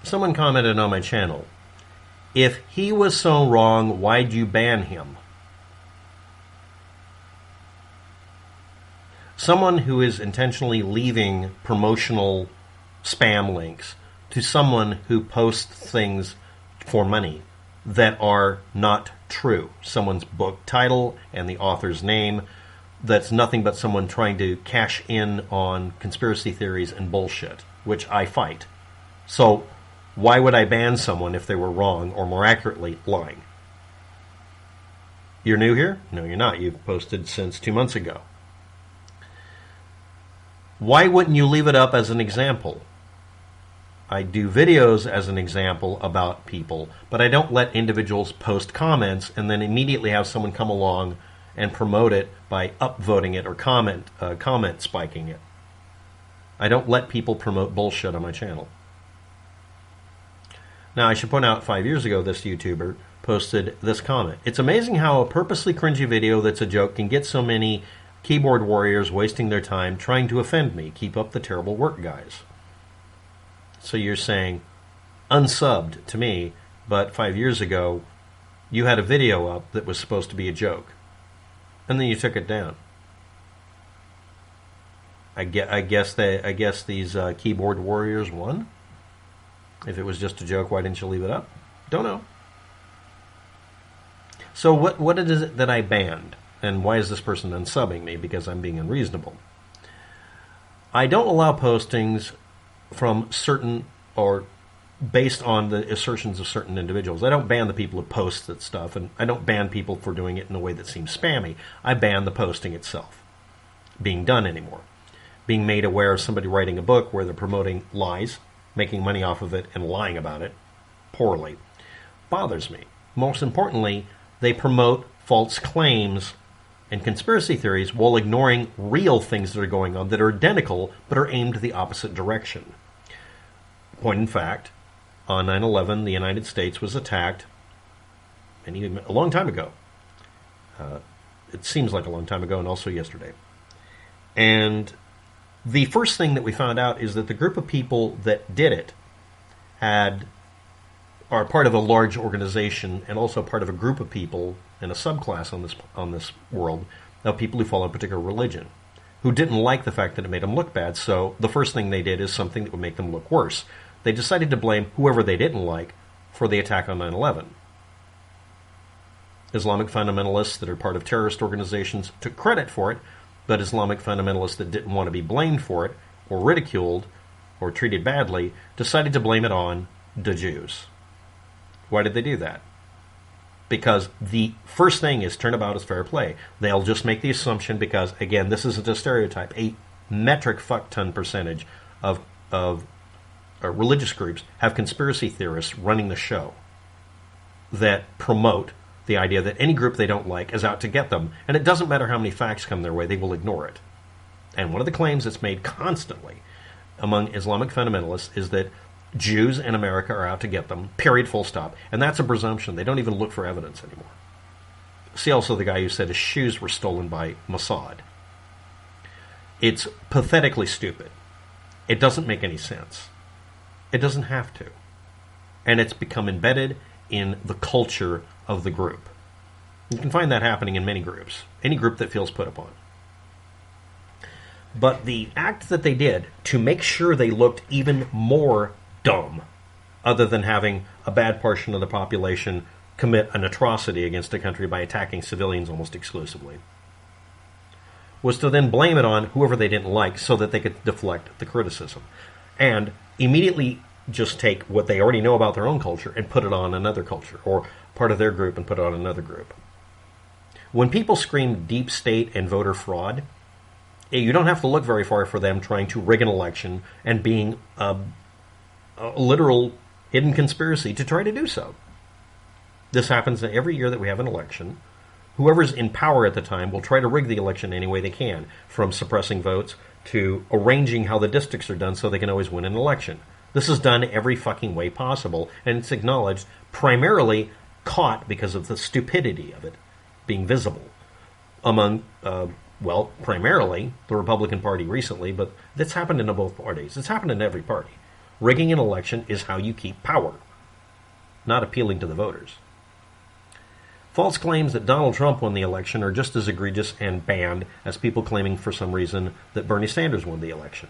Someone commented on my channel, if he was so wrong, why'd you ban him? Someone who is intentionally leaving promotional spam links to someone who posts things for money that are not true. Someone's book title and the author's name, that's nothing but someone trying to cash in on conspiracy theories and bullshit, which I fight. So why would I ban someone if they were wrong, or more accurately, lying? You're new here? No, you're not. You've posted since 2 months ago. Why wouldn't you leave it up as an example? I do videos as an example about people, but I don't let individuals post comments and then immediately have someone come along and promote it by upvoting it or comment spiking it. I don't let people promote bullshit on my channel. Now, I should point out 5 years ago, this YouTuber posted this comment. It's amazing how a purposely cringy video that's a joke can get so many keyboard warriors wasting their time trying to offend me. Keep up the terrible work, guys. So you're saying unsubbed to me, but 5 years ago you had a video up that was supposed to be a joke, and then you took it down. I guess these keyboard warriors won. If it was just a joke, why didn't you leave it up? Don't know. So what is it that I banned? And why is this person unsubbing me? Because I'm being unreasonable. I don't allow postings from certain, or based on the assertions of certain individuals. I don't ban the people who post that stuff, and I don't ban people for doing it in a way that seems spammy. I ban the posting itself being done anymore. Being made aware of somebody writing a book where they're promoting lies, making money off of it, and lying about it poorly bothers me. Most importantly, they promote false claims and conspiracy theories while ignoring real things that are going on that are identical but are aimed the opposite direction. Point in fact, on 9/11, the United States was attacked, and even a long time ago. It seems like a long time ago, and also yesterday. And the first thing that we found out is that the group of people that did it are part of a large organization and also part of a group of people in a subclass on this world of people who follow a particular religion, who didn't like the fact that it made them look bad. So the first thing they did is something that would make them look worse. They decided to blame whoever they didn't like for the attack on 9/11. Islamic fundamentalists that are part of terrorist organizations took credit for it, but Islamic fundamentalists that didn't want to be blamed for it or ridiculed or treated badly decided to blame it on the Jews. Why did they do that? Because the first thing is turnabout is fair play. They'll just make the assumption because, again, this isn't a stereotype. A metric fuck-ton percentage of religious groups have conspiracy theorists running the show that promote the idea that any group they don't like is out to get them, and it doesn't matter how many facts come their way, they will ignore it. And one of the claims that's made constantly among Islamic fundamentalists is that Jews in America are out to get them, period, full stop. And that's a presumption. They don't even look for evidence anymore. See also the guy who said his shoes were stolen by Mossad. It's pathetically stupid. It doesn't make any sense. It doesn't have to. And it's become embedded in the culture of the group. You can find that happening in many groups. Any group that feels put upon. But the act that they did to make sure they looked even more dumb, other than having a bad portion of the population commit an atrocity against a country by attacking civilians almost exclusively, was to then blame it on whoever they didn't like so that they could deflect the criticism. And immediately just take what they already know about their own culture and put it on another culture, or part of their group and put it on another group. When people scream deep state and voter fraud, you don't have to look very far for them trying to rig an election and being a literal hidden conspiracy to try to do so. This happens every year that we have an election. Whoever's in power at the time will try to rig the election any way they can, from suppressing votes to arranging how the districts are done so they can always win an election. This is done every fucking way possible, and it's acknowledged, primarily caught because of the stupidity of it being visible among, primarily the Republican Party recently, but that's happened in both parties. It's happened in every party. Rigging an election is how you keep power, not appealing to the voters. False claims that Donald Trump won the election are just as egregious and banned as people claiming for some reason that Bernie Sanders won the election.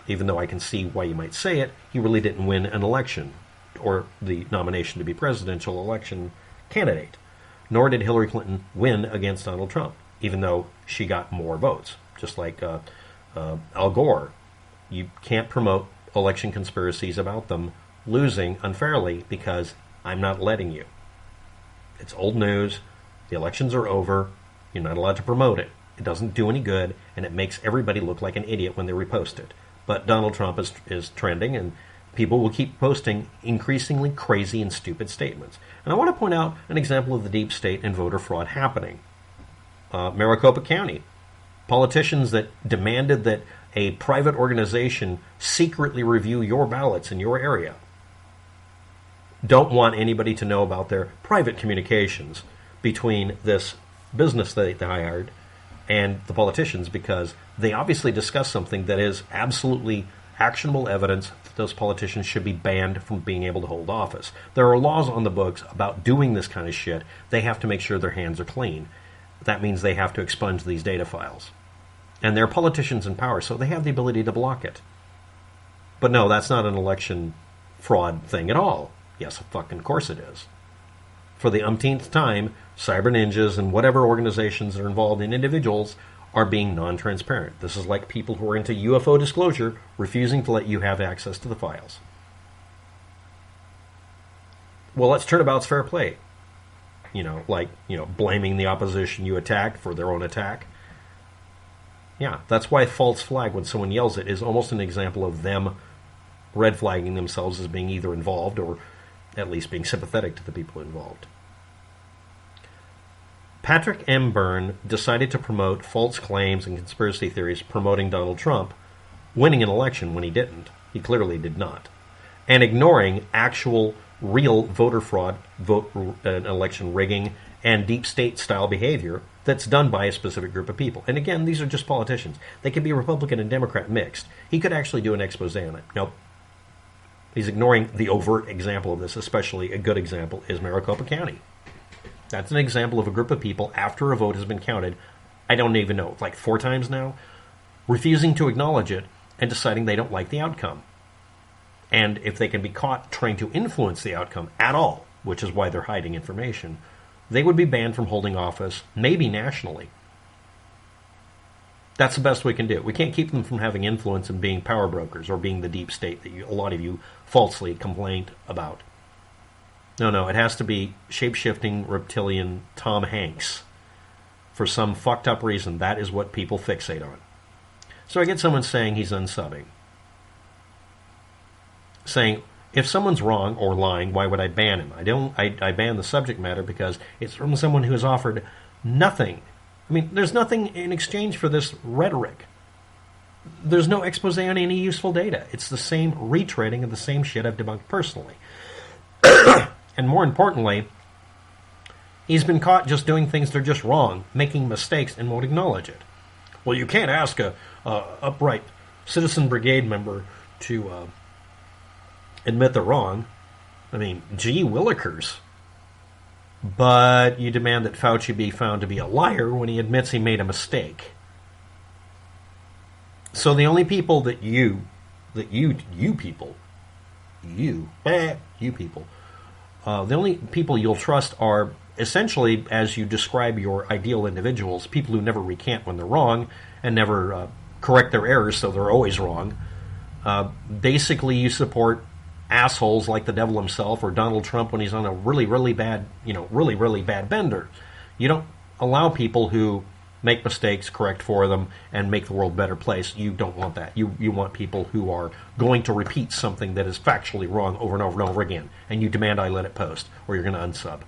Even though I can see why you might say it, he really didn't win an election, or the nomination to be presidential election candidate. Nor did Hillary Clinton win against Donald Trump, even though she got more votes. Just like Al Gore. You can't promote election conspiracies about them losing unfairly because I'm not letting you. It's old news. The elections are over. You're not allowed to promote it. It doesn't do any good, and it makes everybody look like an idiot when they repost it. But Donald Trump is trending, and people will keep posting increasingly crazy and stupid statements. And I want to point out an example of the deep state and voter fraud happening. Maricopa County. Politicians that demanded that a private organization secretly review your ballots in your area don't want anybody to know about their private communications between this business that they hired and the politicians, because they obviously discussed something that is absolutely actionable evidence that those politicians should be banned from being able to hold office. There are laws on the books about doing this kind of shit. They have to make sure their hands are clean. That means they have to expunge these data files. And they're politicians in power, so they have the ability to block it. But no, that's not an election fraud thing at all. Yes, fucking course it is. For the umpteenth time, cyber ninjas and whatever organizations are involved in individuals are being non-transparent. This is like people who are into UFO disclosure refusing to let you have access to the files. Well, let's turnabout's fair play. Blaming the opposition you attacked for their own attack. Yeah, that's why false flag, when someone yells it, is almost an example of them red flagging themselves as being either involved or at least being sympathetic to the people involved. Patrick M. Byrne decided to promote false claims and conspiracy theories promoting Donald Trump winning an election when he didn't. He clearly did not. And ignoring actual, real voter fraud, election rigging, and deep state-style behavior that's done by a specific group of people. And again, these are just politicians. They could be Republican and Democrat mixed. He could actually do an expose on it. Nope. He's ignoring the overt example of this, especially a good example is Maricopa County. That's an example of a group of people, after a vote has been counted, I don't even know, like 4 times now, refusing to acknowledge it and deciding they don't like the outcome. And if they can be caught trying to influence the outcome at all, which is why they're hiding information, they would be banned from holding office, maybe nationally. That's the best we can do. We can't keep them from having influence and being power brokers or being the deep state that a lot of you falsely complained about. No, it has to be shape-shifting reptilian Tom Hanks. For some fucked up reason, that is what people fixate on. So I get someone saying he's unsubbing. Saying, if someone's wrong or lying, why would I ban him? I ban the subject matter because it's from someone who has offered nothing. I mean, there's nothing in exchange for this rhetoric. There's no expose on any useful data. It's the same retreading of the same shit I've debunked personally. And more importantly, he's been caught just doing things that are just wrong, making mistakes, and won't acknowledge it. Well, you can't ask a upright citizen brigade member to admit they're wrong. I mean, gee willikers. But you demand that Fauci be found to be a liar when he admits he made a mistake. So the only people that you people, the only people you'll trust are essentially, as you describe your ideal individuals, people who never recant when they're wrong and never correct their errors, so they're always wrong. Basically, you support assholes like the devil himself or Donald Trump when he's on a really, really bad bender. You don't allow people who make mistakes, correct for them, and make the world a better place. You don't want that. You want people who are going to repeat something that is factually wrong over and over and over again, and you demand I let it post, or you're going to unsub.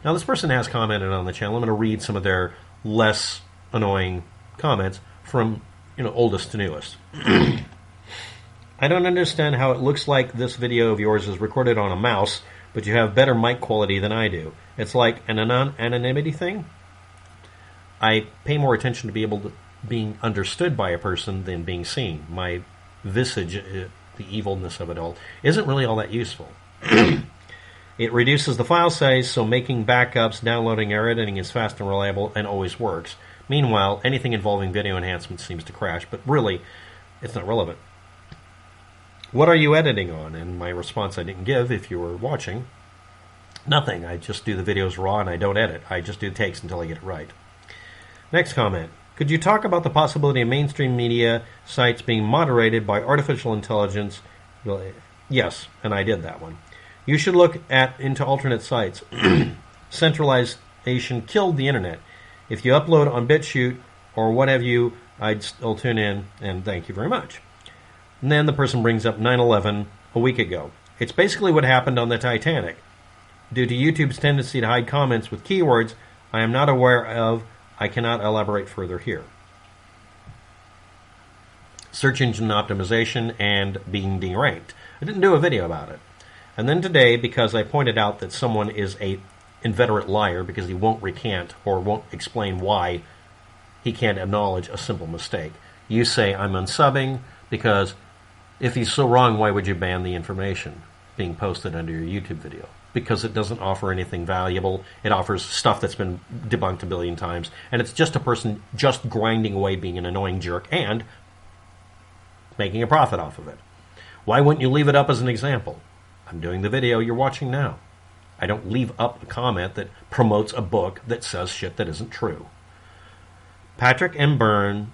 Now, this person has commented on the channel. I'm going to read some of their less annoying comments from oldest to newest. I don't understand how it looks like this video of yours is recorded on a mouse, but you have better mic quality than I do. It's like an anonymity thing. I pay more attention to be able being understood by a person than being seen. My visage, the evilness of it all, isn't really all that useful. It reduces the file size, so making backups, downloading, or editing is fast and reliable and always works. Meanwhile, anything involving video enhancement seems to crash, but really, it's not relevant. What are you editing on? And my response I didn't give if you were watching. Nothing. I just do the videos raw and I don't edit. I just do takes until I get it right. Next comment. Could you talk about the possibility of mainstream media sites being moderated by artificial intelligence? Yes, and I did that one. You should look into alternate sites. Centralization killed the internet. If you upload on BitChute or what have you, I'd still tune in, and thank you very much. And then the person brings up 9/11 a week ago. It's basically what happened on the Titanic. Due to YouTube's tendency to hide comments with keywords I am not aware of, I cannot elaborate further here. Search engine optimization and being deranked. I didn't do a video about it. And then today, because I pointed out that someone is a inveterate liar because he won't recant or won't explain why he can't acknowledge a simple mistake, you say I'm unsubbing because if he's so wrong, why would you ban the information being posted under your YouTube video? Because it doesn't offer anything valuable. It offers stuff that's been debunked a billion times, and it's just a person just grinding away being an annoying jerk and making a profit off of it. Why wouldn't you leave it up as an example? I'm doing the video you're watching now. I don't leave up a comment that promotes a book that says shit that isn't true. Patrick M. Byrne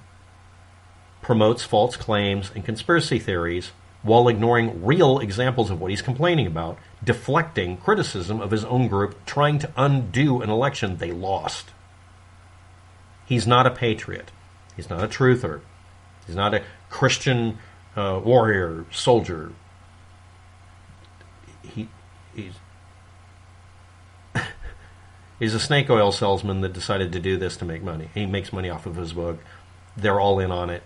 promotes false claims and conspiracy theories while ignoring real examples of what he's complaining about, deflecting criticism of his own group, trying to undo an election they lost. He's not a patriot. He's not a truther. He's not a Christian warrior, soldier. He's a snake oil salesman that decided to do this to make money. He makes money off of his book. They're all in on it.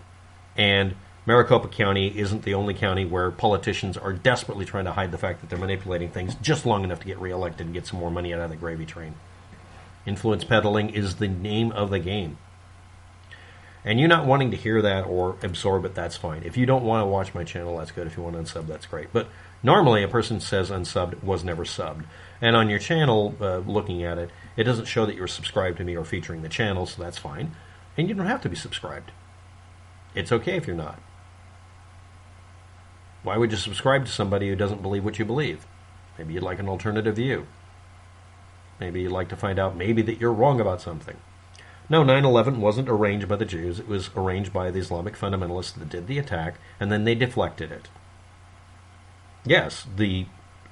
And Maricopa County isn't the only county where politicians are desperately trying to hide the fact that they're manipulating things just long enough to get reelected and get some more money out of the gravy train. Influence peddling is the name of the game. And you not wanting to hear that or absorb it, that's fine. If you don't want to watch my channel, that's good. If you want to unsub, that's great. But normally a person says unsubbed was never subbed. And on your channel, looking at it, it doesn't show that you're subscribed to me or featuring the channel, so that's fine. And you don't have to be subscribed. It's okay if you're not. Why would you subscribe to somebody who doesn't believe what you believe? Maybe you'd like an alternative view. Maybe you'd like to find out maybe that you're wrong about something. No, 9/11 wasn't arranged by the Jews. It was arranged by the Islamic fundamentalists that did the attack, and then they deflected it. Yes, the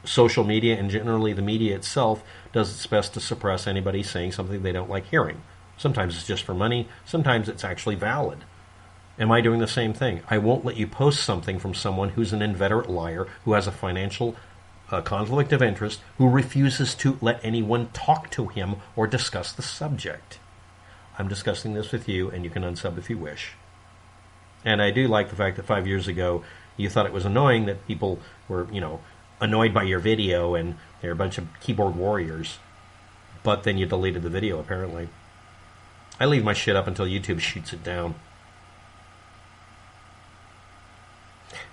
social media and generally the media itself does its best to suppress anybody saying something they don't like hearing. Sometimes it's just for money. Sometimes it's actually valid. Am I doing the same thing? I won't let you post something from someone who's an inveterate liar, who has a financial conflict of interest, who refuses to let anyone talk to him or discuss the subject. I'm discussing this with you, and you can unsub if you wish. And I do like the fact that 5 years ago, you thought it was annoying that people were, annoyed by your video and they're a bunch of keyboard warriors. But then you deleted the video, apparently. I leave my shit up until YouTube shoots it down.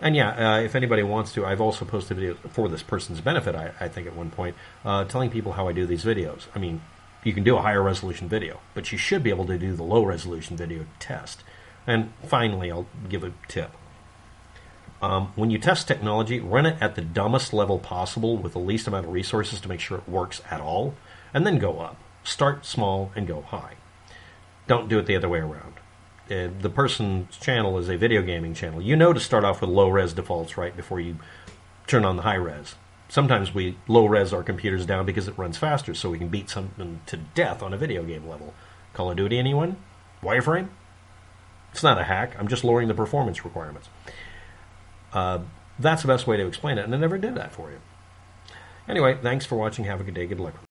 And yeah, if anybody wants to, I've also posted videos for this person's benefit, I think at one point, telling people how I do these videos. I mean, you can do a higher resolution video, but you should be able to do the low resolution video test. And finally, I'll give a tip. When you test technology, run it at the dumbest level possible with the least amount of resources to make sure it works at all, and then go up. Start small and go high. Don't do it the other way around. The person's channel is a video gaming channel. You know to start off with low-res defaults right before you turn on the high-res. Sometimes we low-res our computers down because it runs faster, so we can beat something to death on a video game level. Call of Duty, anyone? Wireframe? It's not a hack. I'm just lowering the performance requirements. That's the best way to explain it, and I never did that for you. Anyway, thanks for watching. Have a good day. Good luck.